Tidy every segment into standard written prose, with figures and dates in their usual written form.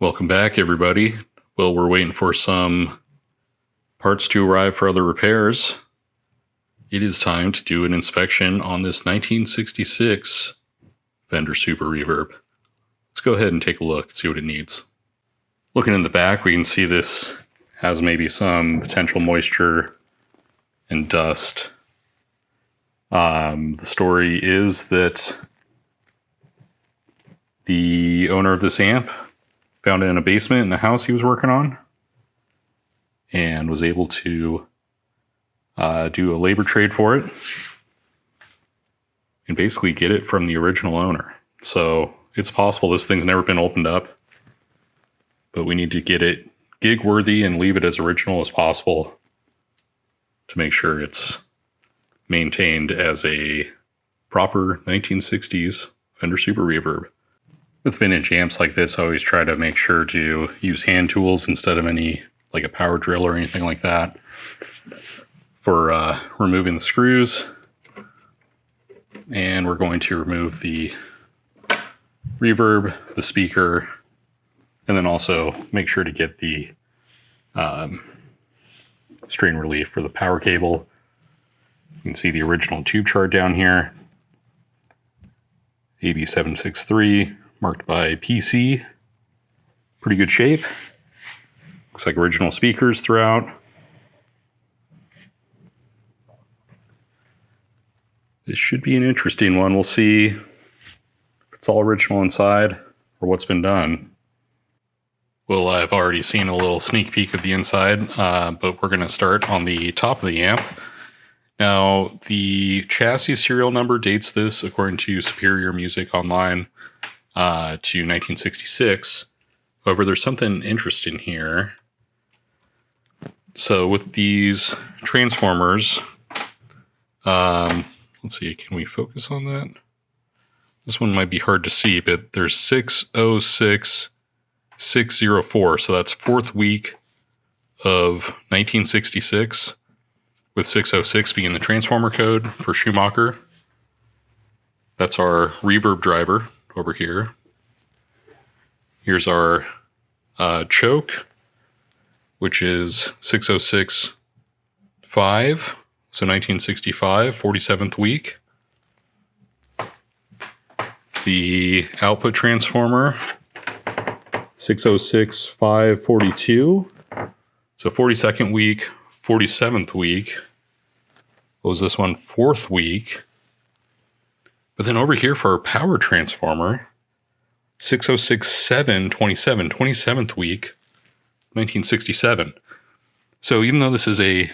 Welcome back, everybody. Well, we're waiting for some parts to arrive for other repairs. It is time to do an inspection on this 1966 Fender Super Reverb. Let's go ahead and take a look and see what it needs. Looking in the back, we can see this has maybe some potential moisture and dust. The story is that the owner of this amp found it in a basement in the house he was working on and was able to do a labor trade for it and basically get it from the original owner. So it's possible this thing's never been opened up, but we need to get it gig worthy and leave it as original as possible to make sure it's maintained as a proper 1960s Fender Super Reverb. With vintage amps like this, I always try to make sure to use hand tools instead of any, like a power drill or anything like that, for removing the screws. And we're going to remove the reverb, the speaker, and then also make sure to get the strain relief for the power cable. You can see the original tube chart down here, AB763. Marked by PC. Pretty good shape. Looks like original speakers throughout. This should be an interesting one. We'll see if it's all original inside or what's been done. Well, I've already seen a little sneak peek of the inside, but we're going to start on the top of the amp. Now, the chassis serial number dates this, according to Superior Music Online, to 1966. However, there's something interesting here. So with these transformers, let's see, can we focus on that? This one might be hard to see, but there's 606604, so that's fourth week of 1966, with 606 being the transformer code for Schumacher. That's our reverb driver over here. Here's our choke, which is 6065, so 1965, 47th week. The output transformer, 606542, so 42nd week, 47th week. What was this one? Fourth week. But then over here for our power transformer, 606727, 27th week, 1967. So even though this is a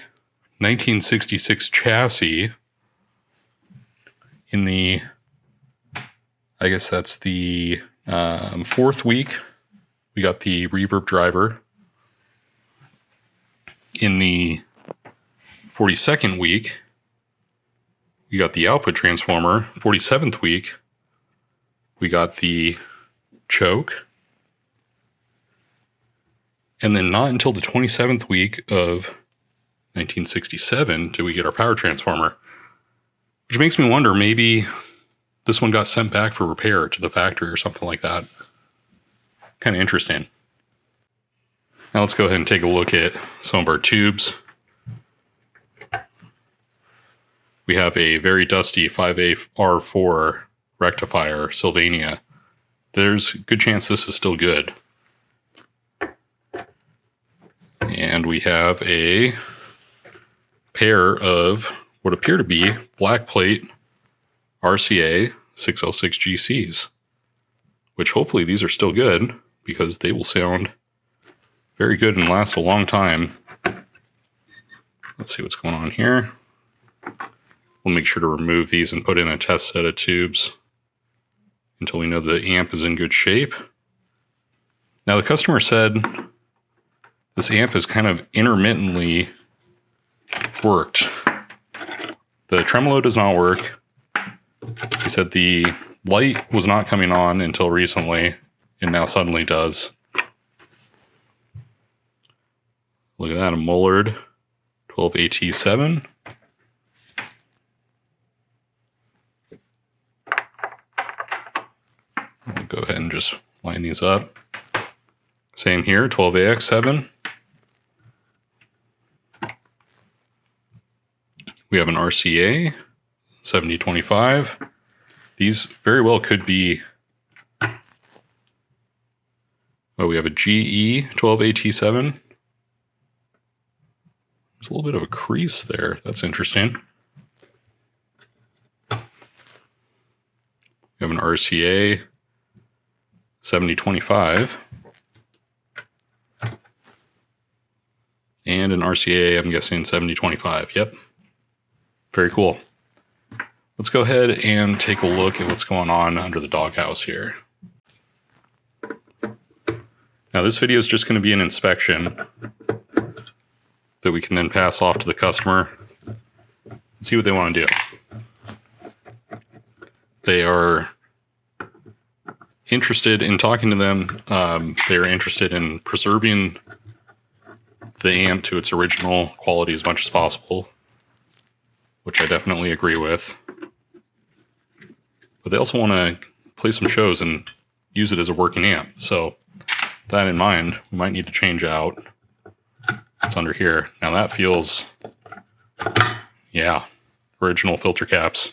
1966 chassis, in the, I guess that's the fourth week, we got the reverb driver. In the 42nd week, we got the output transformer. 47th week, we got the choke. And then not until the 27th week of 1967 did we get our power transformer. Which makes me wonder, maybe this one got sent back for repair to the factory or something like that. Kind of interesting. Now let's go ahead and take a look at some of our tubes. We have a very dusty 5AR4 rectifier, Sylvania. There's a good chance this is still good. And we have a pair of what appear to be black plate RCA 6L6 GCs, which hopefully these are still good because they will sound very good and last a long time. Let's see what's going on here. We'll make sure to remove these and put in a test set of tubes until we know the amp is in good shape. Now, the customer said this amp has kind of intermittently worked. The tremolo does not work. He said the light was not coming on until recently, and now suddenly does. Look at that, a Mullard 12AT7. I'll go ahead and just line these up. Same here, 12AX7. We have an RCA 7025. These very well could be, well, we have a GE 12AT7. There's a little bit of a crease there. That's interesting. We have an RCA 7025. And an RCA, I'm guessing 7025. Yep. Very cool. Let's go ahead and take a look at what's going on under the doghouse here. Now this video is just going to be an inspection that we can then pass off to the customer and see what they want to do. They are interested in talking to them. They are interested in preserving the amp to its original quality as much as possible, which I definitely agree with. But they also want to play some shows and use it as a working amp. So with that in mind, we might need to change out what's under here. Now that feels, yeah, original filter caps.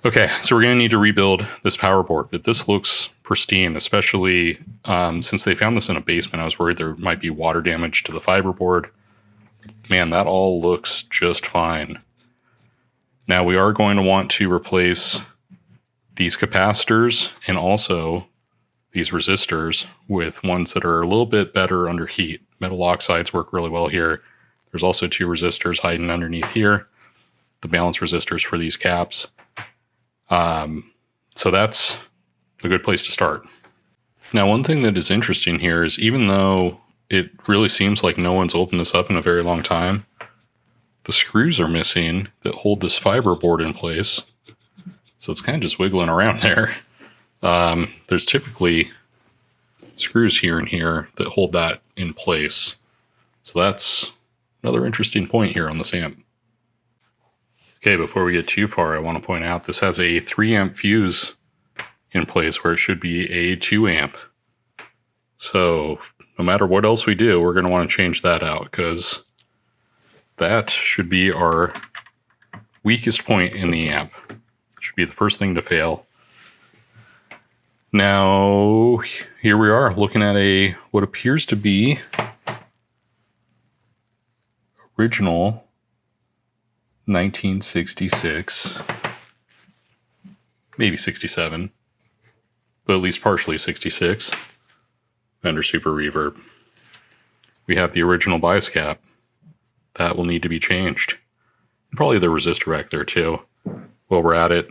Okay, so we're going to need to rebuild this power board, but this looks pristine, especially since they found this in a basement. I was worried there might be water damage to the fiber board. Man, that all looks just fine. Now we are going to want to replace these capacitors and also these resistors with ones that are a little bit better under heat. Metal oxides work really well here. There's also two resistors hiding underneath here, the balance resistors for these caps. So that's a good place to start. Now, one thing that is interesting here is even though it really seems like no one's opened this up in a very long time, the screws are missing that hold this fiber board in place. So it's kind of just wiggling around there. There's typically screws here and here that hold that in place. So that's another interesting point here on this amp. Okay, before we get too far, I want to point out this has a 3 amp fuse in place where it should be a 2 amp. So no matter what else we do, we're going to want to change that out because that should be our weakest point in the amp. It should be the first thing to fail. Now, here we are looking at what appears to be original 1966, maybe 67, but at least partially 66, Fender Super Reverb. We have the original bias cap. That will need to be changed. And probably the resistor back there too. While we're at it,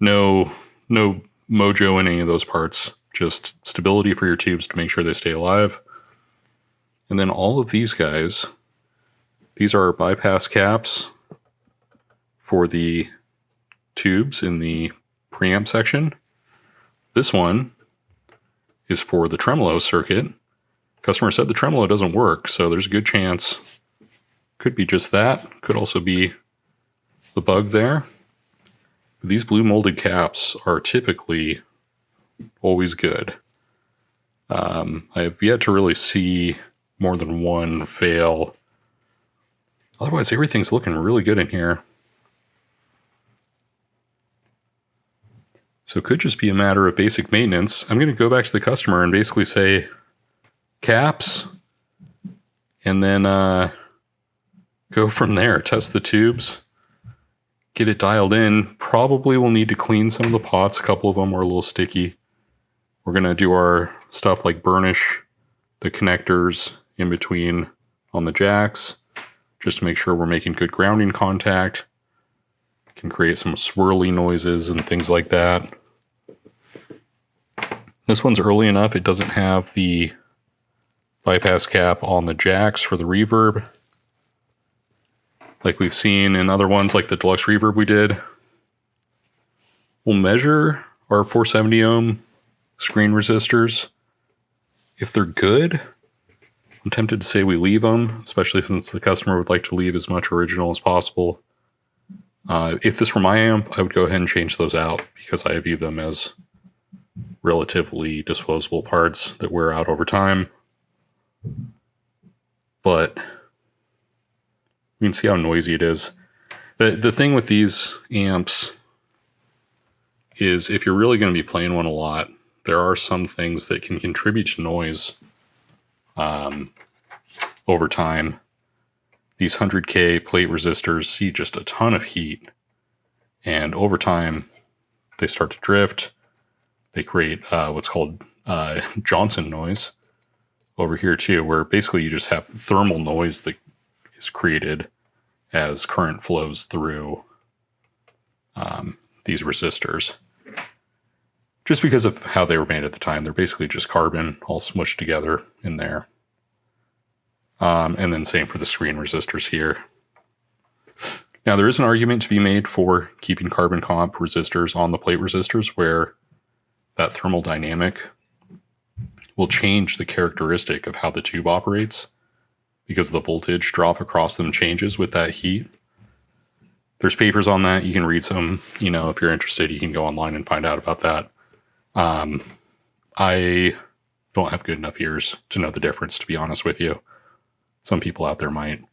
no mojo in any of those parts, just stability for your tubes to make sure they stay alive. And then all of these guys, these are our bypass caps for the tubes in the preamp section. This one is for the tremolo circuit. Customer said the tremolo doesn't work, so there's a good chance. Could be just that. Could also be the bug there. These blue molded caps are typically always good. I have yet to really see more than one fail. Otherwise, everything's looking really good in here. So it could just be a matter of basic maintenance. I'm going to go back to the customer and basically say caps, and then go from there. Test the tubes, get it dialed in. Probably we'll need to clean some of the pots. A couple of them were a little sticky. We're going to do our stuff like burnish the connectors in between on the jacks, just to make sure we're making good grounding contact. Can create some swirly noises and things like that. This one's early enough, it doesn't have the bypass cap on the jacks for the reverb, like we've seen in other ones like the deluxe reverb we did. We'll measure our 470 ohm screen resistors. If they're good, I'm tempted to say we leave them, especially since the customer would like to leave as much original as possible. If this were my amp, I would go ahead and change those out because I view them as relatively disposable parts that wear out over time. But you can see how noisy it is. The thing with these amps is if you're really going to be playing one a lot, there are some things that can contribute to noise over time. These 100K plate resistors see just a ton of heat, and over time they start to drift. They create what's called Johnson noise over here too, where basically you just have thermal noise that is created as current flows through these resistors. Just because of how they were made at the time, they're basically just carbon all smushed together in there. And then same for the screen resistors here. Now there is an argument to be made for keeping carbon comp resistors on the plate resistors, where that thermal dynamic will change the characteristic of how the tube operates because the voltage drop across them changes with that heat. There's papers on that. You can read some, if you're interested, you can go online and find out about that. I don't have good enough ears to know the difference, to be honest with you. Some people out there might.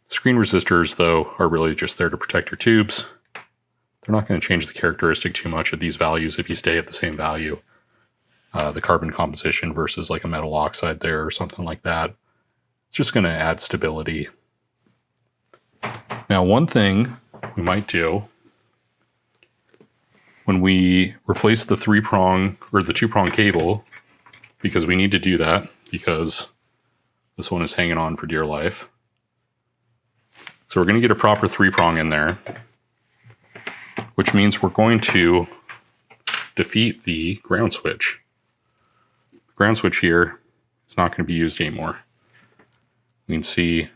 Screen resistors, though, are really just there to protect your tubes. They're not going to change the characteristic too much at these values if you stay at the same value. The carbon composition versus like a metal oxide there or something like that. It's just going to add stability. Now, one thing we might do when we replace the 3-prong or the 2-prong cable, because we need to do that because this one is hanging on for dear life. So we're going to get a proper 3-prong in there, which means we're going to defeat the ground switch. The ground switch here is not going to be used anymore. We can see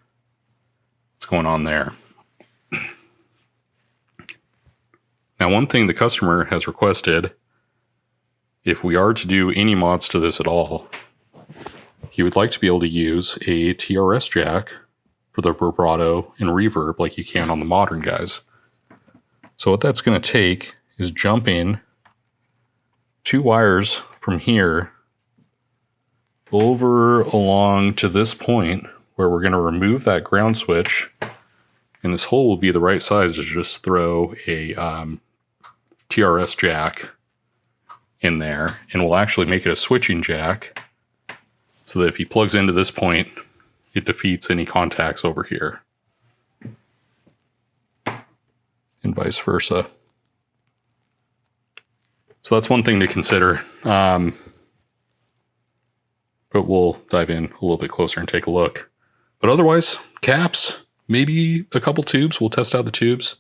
what's going on there. Now, one thing the customer has requested, if we are to do any mods to this at all, he would like to be able to use a TRS jack for the vibrato and reverb like you can on the modern guys. So what that's going to take is jumping 2 wires from here over along to this point where we're going to remove that ground switch, and this hole will be the right size to just throw a TRS jack in there, and we'll actually make it a switching jack so that if he plugs into this point, it defeats any contacts over here. And vice versa. So that's one thing to consider. But we'll dive in a little bit closer and take a look. But otherwise, caps, maybe a couple tubes. We'll test out the tubes,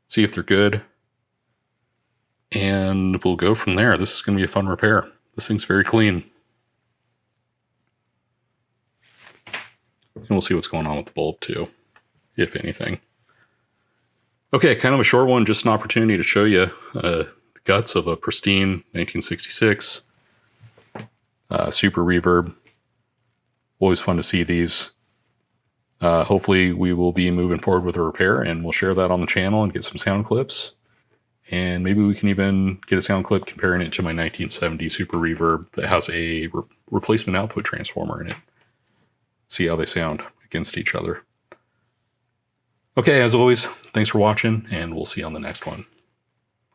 see if they're good, and we'll go from there. This is going to be a fun repair. This thing's very clean. And we'll see what's going on with the bulb too, if anything. Okay, kind of a short one, just an opportunity to show you the guts of a pristine 1966 Super Reverb. Always fun to see these. Hopefully we will be moving forward with a repair, and we'll share that on the channel and get some sound clips. And maybe we can even get a sound clip comparing it to my 1970 Super Reverb that has a replacement output transformer in it. See how they sound against each other. Okay, as always, thanks for watching, and we'll see you on the next one.